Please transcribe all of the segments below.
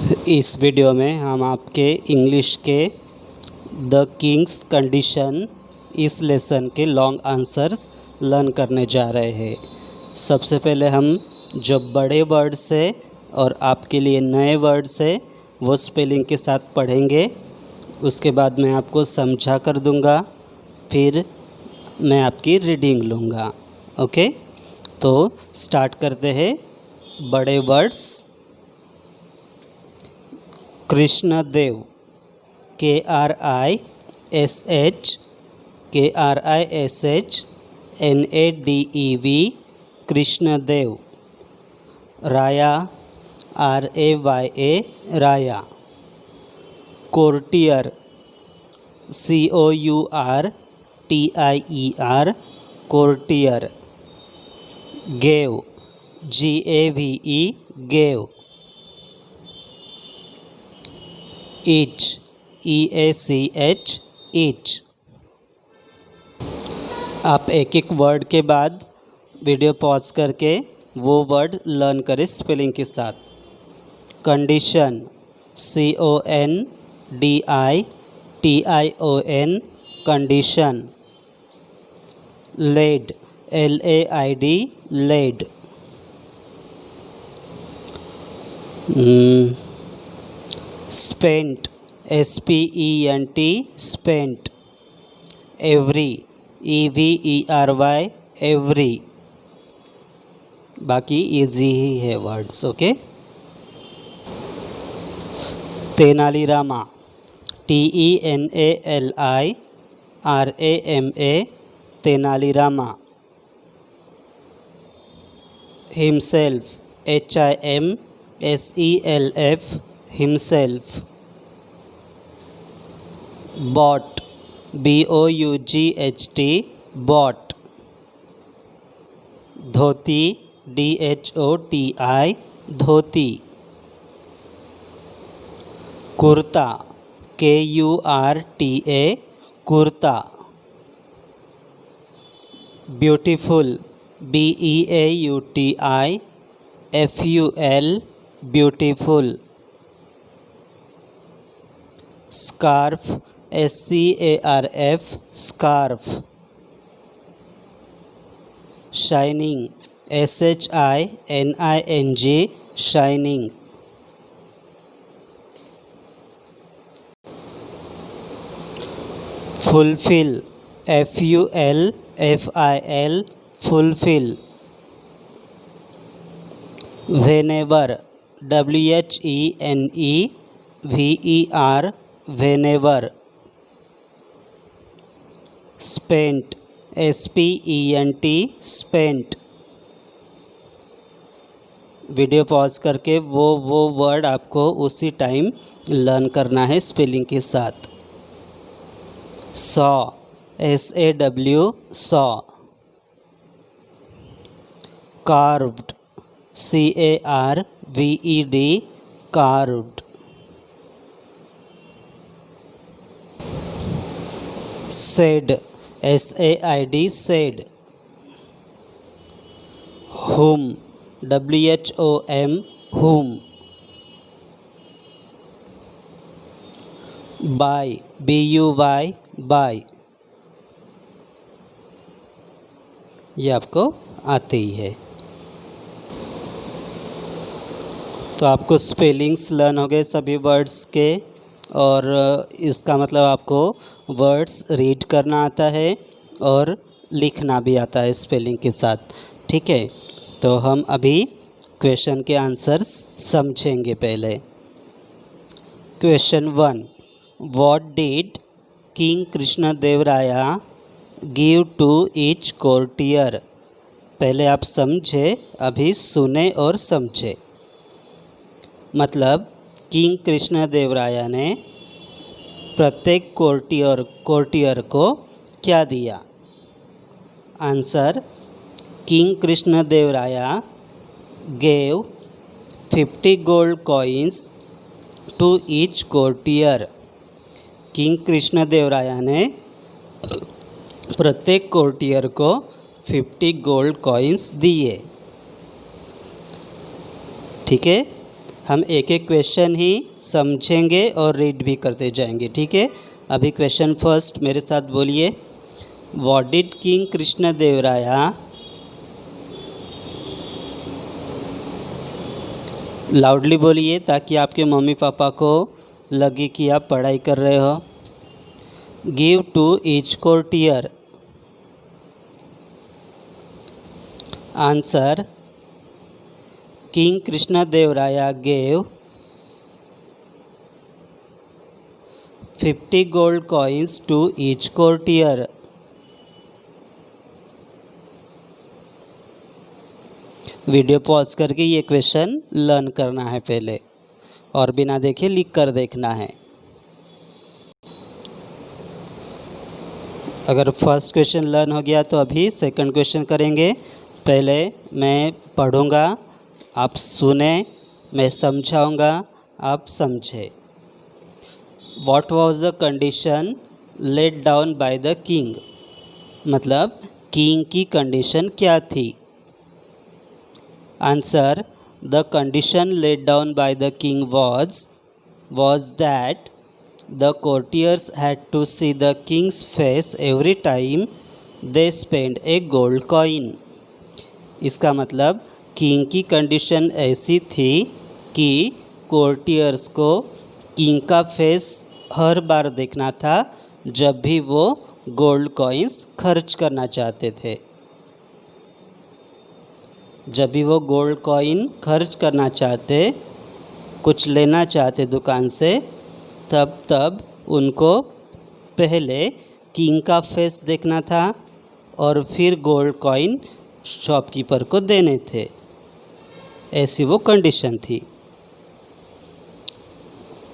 इस वीडियो में हम आपके इंग्लिश के द किंग्स कंडीशन इस लेसन के लॉन्ग आंसर्स लर्न करने जा रहे हैं। सबसे पहले हम जो बड़े वर्ड्स है और आपके लिए नए वर्ड्स है वो स्पेलिंग के साथ पढ़ेंगे। उसके बाद मैं आपको समझा कर दूंगा, फिर मैं आपकी रीडिंग लूँगा। ओके, तो स्टार्ट करते हैं। बड़े वर्ड्स। कृष्णदेव, KRISHNADEV, कृष्णदेव। राया, RAYA, राया। Courtier, COURTIER, courtier. Gave, GAVE, gave. Each, EACH, each. आप एक एक वर्ड के बाद वीडियो पॉज करके वो वर्ड लर्न करें स्पेलिंग के साथ। Condition, CONDITION, condition. Laid, LAID, laid. Spent, SPENT, spent. Every, EVERY, every. बाकी इजी ही है words. Okay. Tenali Rama, TENALIRAMA, Tenali Rama. Himself, HIMSELF, himself. Bought, BOUGHT, bought. Dhoti, DHOTI, dhoti. Kurta, KURTA, kurta. Beautiful, BEAUTI, FUL, beautiful. Scarf, SCARF, scarf. Shining, SHINING, shining. Fulfil, FULFIL, fulfil. Whenever, WHENEVER, whenever. Spent, SPENT, spent. Video pause करके वो word आपको उसी time learn करना है spelling के साथ। Saw, SAW, saw. Carved, CARVED, carved. Said, SAID, said. whom, WHOM, whom। Buy, BUY, buy. ये आपको आते ही है। तो आपको स्पेलिंग्स लर्न हो गए सभी वर्ड्स के, और इसका मतलब आपको वर्ड्स रीड करना आता है और लिखना भी आता है स्पेलिंग के साथ। ठीक है, तो हम अभी क्वेश्चन के आंसर्स समझेंगे पहले। Question 1, what did king Krishnadevaraya give to each courtier. पहले आप समझे, अभी सुने और समझे। मतलब किंग कृष्णदेवराया ने प्रत्येक कोर्टियर को क्या दिया। Answer, king Krishnadevaraya gave 50 gold coins to each courtier. King Krishnadevaraya ने प्रत्येक कोर्टियर को 50 गोल्ड कॉइन्स दिए। ठीक है, हम एक एक क्वेश्चन ही समझेंगे और रीड भी करते जाएंगे, ठीक है। अभी क्वेश्चन फर्स्ट मेरे साथ बोलिए। What did king Krishnadevaraya loudly बोलिए ताकि आपके मम्मी पापा को लगे कि आप पढ़ाई कर रहे हो। Give to each courtier. Answer, king Krishnadevaraya gave 50 gold coins to each courtier। Video pause करके ये क्वेश्चन लर्न करना है पहले और बिना देखे लिख कर देखना है। अगर फर्स्ट क्वेश्चन लर्न हो गया तो अभी सेकंड क्वेश्चन करेंगे। पहले मैं पढ़ूंगा, आप सुने, मैं समझाऊंगा, आप समझे। What was the condition laid down by the king? मतलब किंग की कंडीशन क्या थी। Answer, the condition laid down by the king was that the courtiers had to see the king's face every time they spent a gold coin। इसका मतलब king की condition ऐसी थी कि कोर्टियर्स को किंग का फेस हर बार देखना था जब भी वो गोल्ड कॉइन्स खर्च करना चाहते थे। जब भी वो गोल्ड कॉइन खर्च करना चाहते, कुछ लेना चाहते दुकान से, तब उनको पहले किंग का फेस देखना था और फिर गोल्ड कॉइन शॉपकीपर को देने थे। ऐसी वो कंडीशन थी।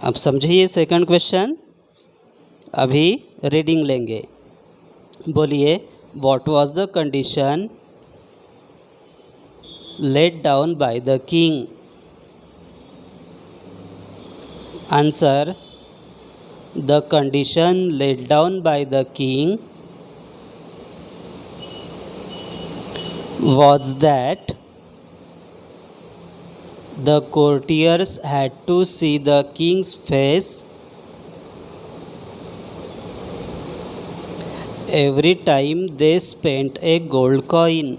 अब समझिए सेकंड क्वेश्चन। अभी रीडिंग लेंगे। बोलिए, what was the condition laid down by the king. Answer, the condition laid down by the king was that the courtiers had to see the king's face every time they spent a gold coin।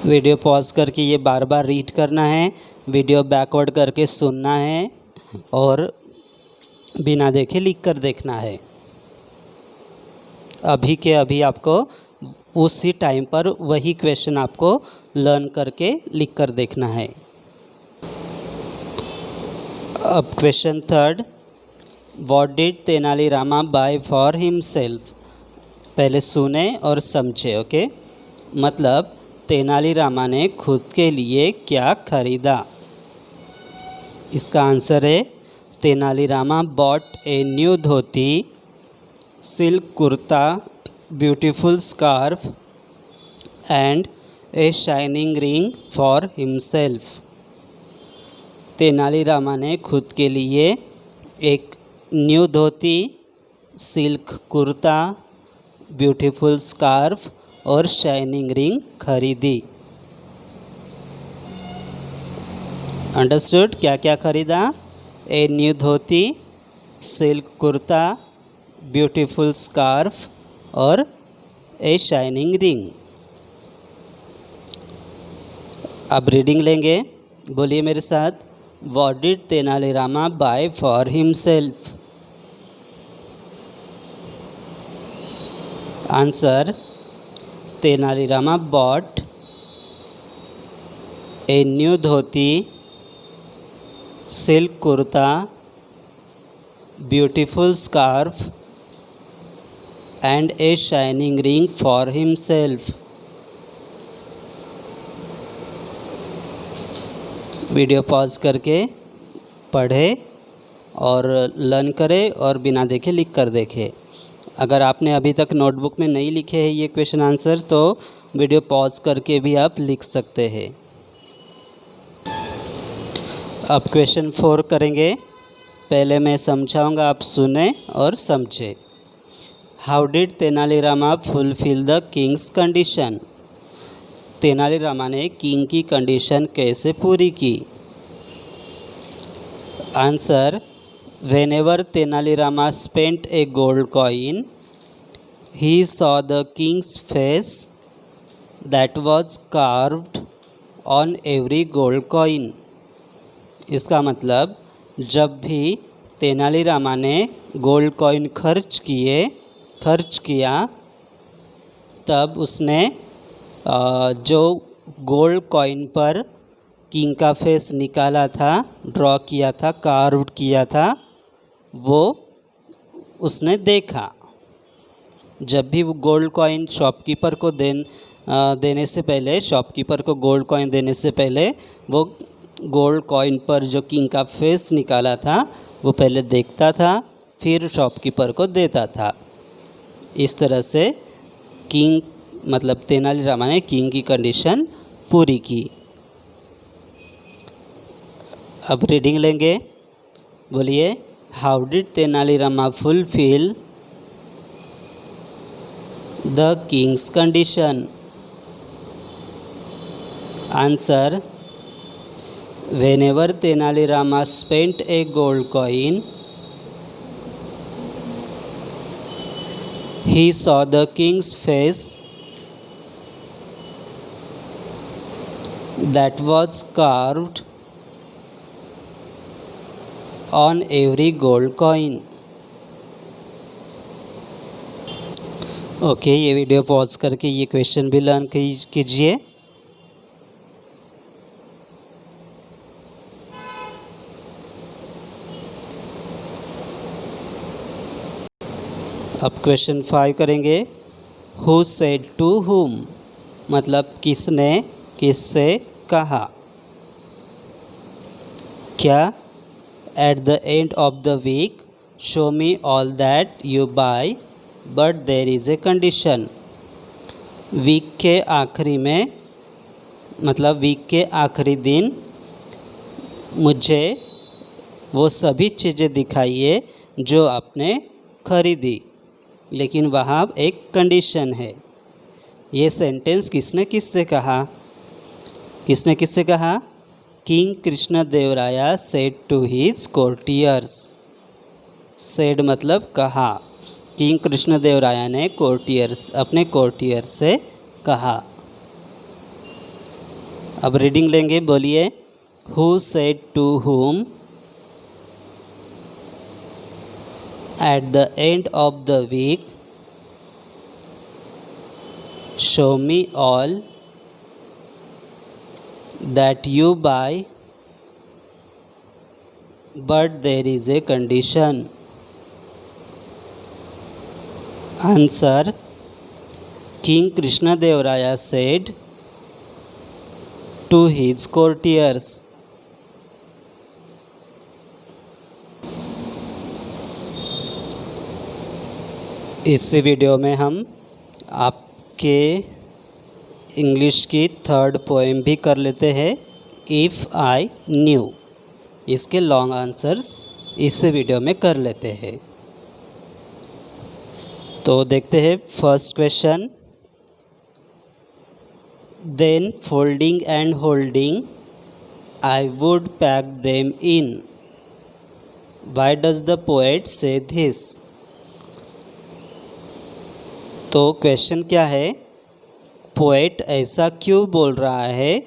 Video pause करके ये बार बार read करना है, video backward करके सुनना है और बिना देखे लिख कर देखना है। अभी के अभी आपको उसी टाइम पर वही क्वेश्चन आपको लर्न करके लिख कर देखना है। अब question third, what did Tenali Rama buy for himself. पहले सुने और समझे, ओके। मतलब तेनालीरामा ने खुद के लिए क्या खरीदा। इसका आंसर है, Tenali Rama bought a new dhoti, silk kurta, beautiful scarf and a shining ring for himself. Tenali Rama ने खुद के लिए एक new dhoti, silk kurta, beautiful scarf और शाइनिंग रिंग खरीदी। अंडरस्टूड? क्या क्या खरीदा? A new dhoti, silk kurta, beautiful scarf और ए शाइनिंग रिंग। अब रीडिंग लेंगे। बोलिए मेरे साथ, what did Tenali Rama buy for himself. Answer, Tenali Rama bought a new dhoti, silk kurta, beautiful scarf and a shining ring for himself। Video pause करके पढ़े और लर्न करें और बिना देखे लिख कर देखें। अगर आपने अभी तक नोटबुक में नहीं लिखे हैं ये क्वेश्चन आंसर्स तो वीडियो पॉज करके भी आप लिख सकते हैं। अब क्वेश्चन 4 करेंगे। पहले मैं समझाऊंगा, आप सुने और समझें। How did Tenali Rama fulfil the Kings condition. Tenali Rama ने किंग की कंडीशन कैसे पूरी की? Answer, whenever Tenali Rama spent a gold coin, he saw the king's face that was carved on every gold coin. इसका मतलब जब भी तेनालीरामा ने गोल्ड कॉइन खर्च किया तब उसने जो गोल्ड कॉइन पर किंग का फेस निकाला था, ड्रॉ किया था, कार्व्ड किया था, वो उसने देखा। जब भी वो गोल्ड कॉइन शॉपकीपर को देने से पहले, शॉपकीपर को गोल्ड कॉइन देने से पहले वो गोल्ड कॉइन पर जो किंग का फेस निकाला था वो पहले देखता था, फिर शॉपकीपर को देता था। इस तरह से किंग मतलब तेनालीरामा ने किंग की कंडीशन पूरी की। अब रीडिंग लेंगे। बोलिए, how did Tenali Rama fulfil the Kings condition? Answer, whenever Tenali Rama spent a gold coin, he saw the king's face that was carved on every gold coin. Okay, ये video pause करके ये question भी learn कीजिए। अब question 5 करेंगे। Who said to हुम, मतलब किसने किससे कहा? क्या? At the end of the week show me all that you buy but there is a condition. Week के आखिरी में, मतलब वीक के आखिरी दिन मुझे वो सभी चीज़ें दिखाइए जो आपने खरीदी, लेकिन वहाँ एक कंडीशन है। ये सेंटेंस किसने किससे कहा? King Krishnadevaraya said to his courtiers. Said मतलब कहा। किंग कृष्णदेवराया ने अपने कोर्टियर्स से कहा। अब रीडिंग लेंगे। बोलिए, who said to whom at the end of the week show me all that you buy but there is a condition. Answer, king Krishnadevaraya said to his courtiers. इस वीडियो में हम आपके इंग्लिश की 3rd पोएम भी कर लेते हैं, if I knew. इसके लॉन्ग आंसर्स इस वीडियो में कर लेते हैं। तो देखते हैं first question. Then folding and holding I would pack them in. Why does the poet say this? तो क्वेश्चन क्या है? पोएट ऐसा क्यों बोल रहा है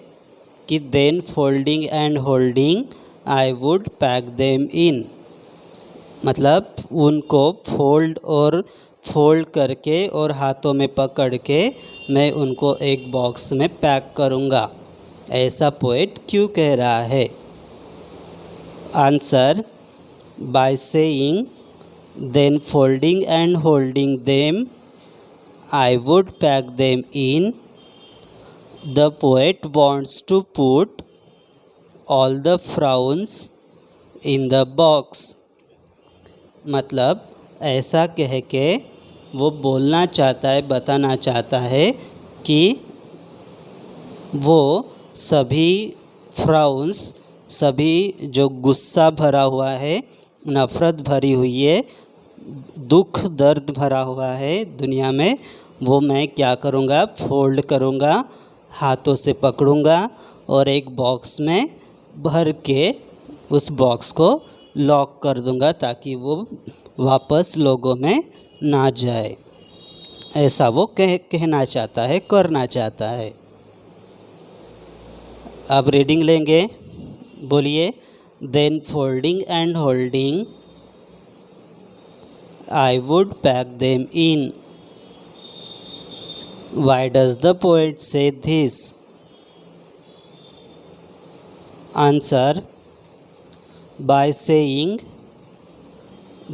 कि then folding and holding I would pack them in, मतलब उनको फोल्ड करके और हाथों में पकड़ के मैं उनको एक बॉक्स में पैक करूँगा, ऐसा पोएट क्यों कह रहा है? Answer, by saying then folding and holding them I would pack them in, the poet wants to put all the frowns in the box। मतलब ऐसा कह के वो बोलना चाहता है, बताना चाहता है कि वो सभी फ्राउन्स, सभी जो गुस्सा भरा हुआ है, नफ़रत भरी हुई है, दुख दर्द भरा हुआ है दुनिया में, वो मैं क्या करूँगा? फोल्ड करूँगा हाथों से पकड़ूंगा और एक बॉक्स में भर के उस बॉक्स को लॉक कर दूंगा ताकि वो वापस लोगों में ना जाए। ऐसा वो कहना चाहता है, करना चाहता है। अब रीडिंग लेंगे, बोलिए। Then folding and holding I would pack them in. Why does the poet say this? Answer, by saying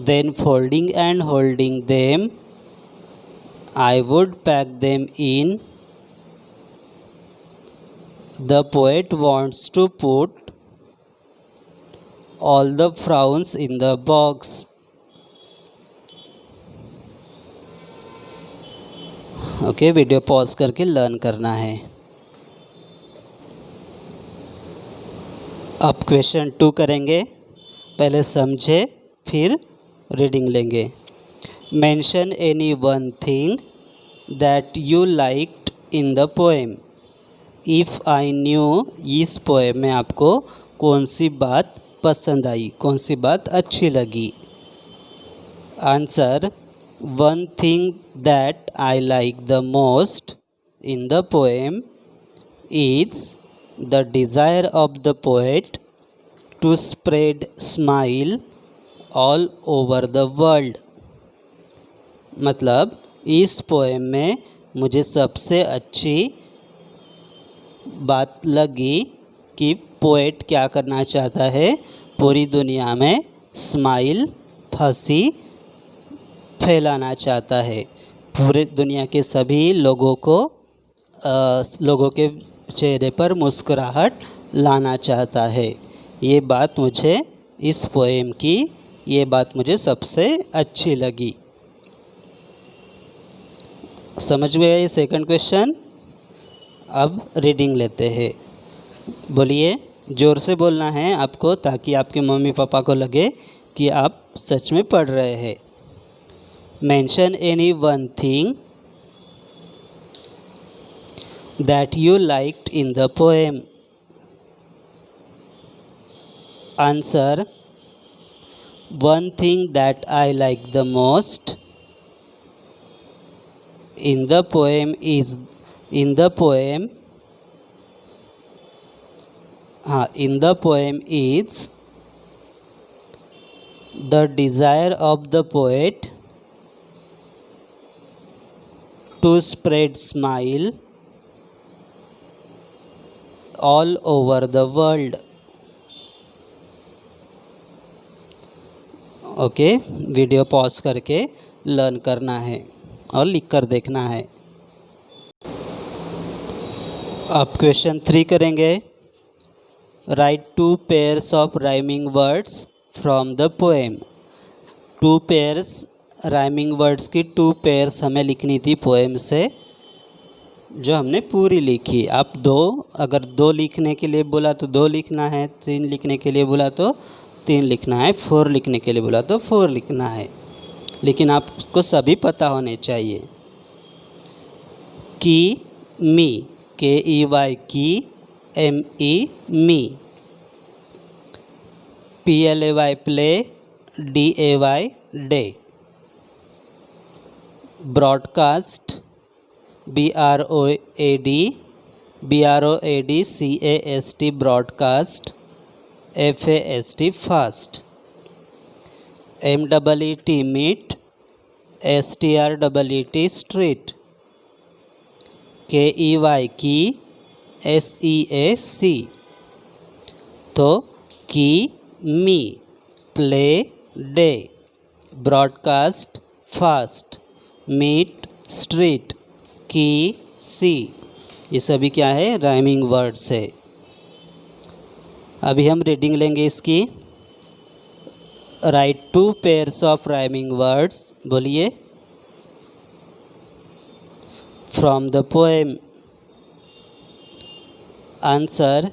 then folding and holding them I would pack them in. The poet wants to put all the frowns in the box. Okay, video pause करके learn करना है। अब question 2 करेंगे। पहले समझे फिर reading लेंगे। Mention any one thing that you liked in the poem. If I new, इस पोएम में आपको कौन सी बात पसंद आई, कौन सी बात अच्छी लगी? Answer, one thing that I like the most in the poem is the desire of the poet to spread smile all over the world। मतलब इस पोएम में मुझे सबसे अच्छी बात लगी कि पोएट क्या करना चाहता है, पूरी दुनिया में स्माइल, हंसी फैलाना चाहता है। पूरे दुनिया के सभी लोगों के चेहरे पर मुस्कुराहट लाना चाहता है। ये बात मुझे इस पोएम की, ये बात मुझे सबसे अच्छी लगी। समझ में आया सेकंड क्वेश्चन? अब रीडिंग लेते हैं। बोलिए, ज़ोर से बोलना है आपको ताकि आपके मम्मी पापा को लगे कि आप सच में पढ़ रहे हैं। Mention any one thing that you liked in the poem. Answer, one thing that I like the most in the poem is the desire of the poet to spread smile all over the world। Okay, video pause करके learn करना है और लिख कर देखना है। अब question 3 करेंगे। Right 2 pairs of rhyming words from the poem. 2 pairs rhyming words की 2 पेयर्स हमें लिखनी थी पोएम से, जो हमने पूरी लिखी। आप अगर 2 लिखने के लिए बोला तो 2 लिखना है, 3 लिखने के लिए बोला तो 3 लिखना है, 4 लिखने के लिए बोला तो 4 लिखना है। लेकिन आपको सभी पता होने चाहिए। Key, me, KEY key, ME me, PLAY play, DAY day, broadcast, BROAD CAST broadcast, FAST fast, MEET meet, STREET street, KEY key, SEAC। तो key, me, play, day, broadcast, fast, meet, street, key, sea, ये सभी क्या है? Rhyming words है। अभी हम reading लेंगे इसकी। Right 2 pairs of rhyming words, बोलिए, फ्रॉम द पोएम। आंसर,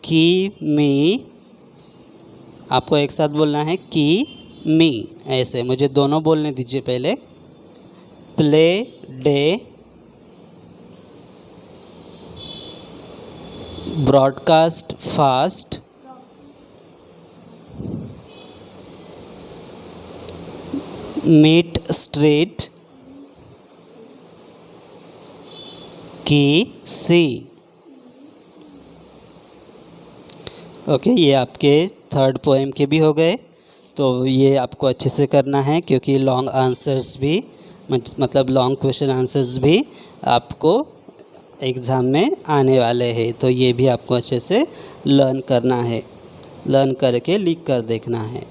की, मी, आपको एक साथ बोलना है, की, मी, ऐसे मुझे दोनों बोलने दीजिए पहले। Play, day, broadcast fast, meet straight की सी। ओके, ये आपके थर्ड पोएम के भी हो गए। तो ये आपको अच्छे से करना है क्योंकि लॉन्ग आंसर्स भी मतलब लॉन्ग क्वेश्चन आंसर्स भी आपको एग्ज़ाम में आने वाले हैं। तो ये भी आपको अच्छे से लर्न करना है, लर्न करके लिख कर देखना है।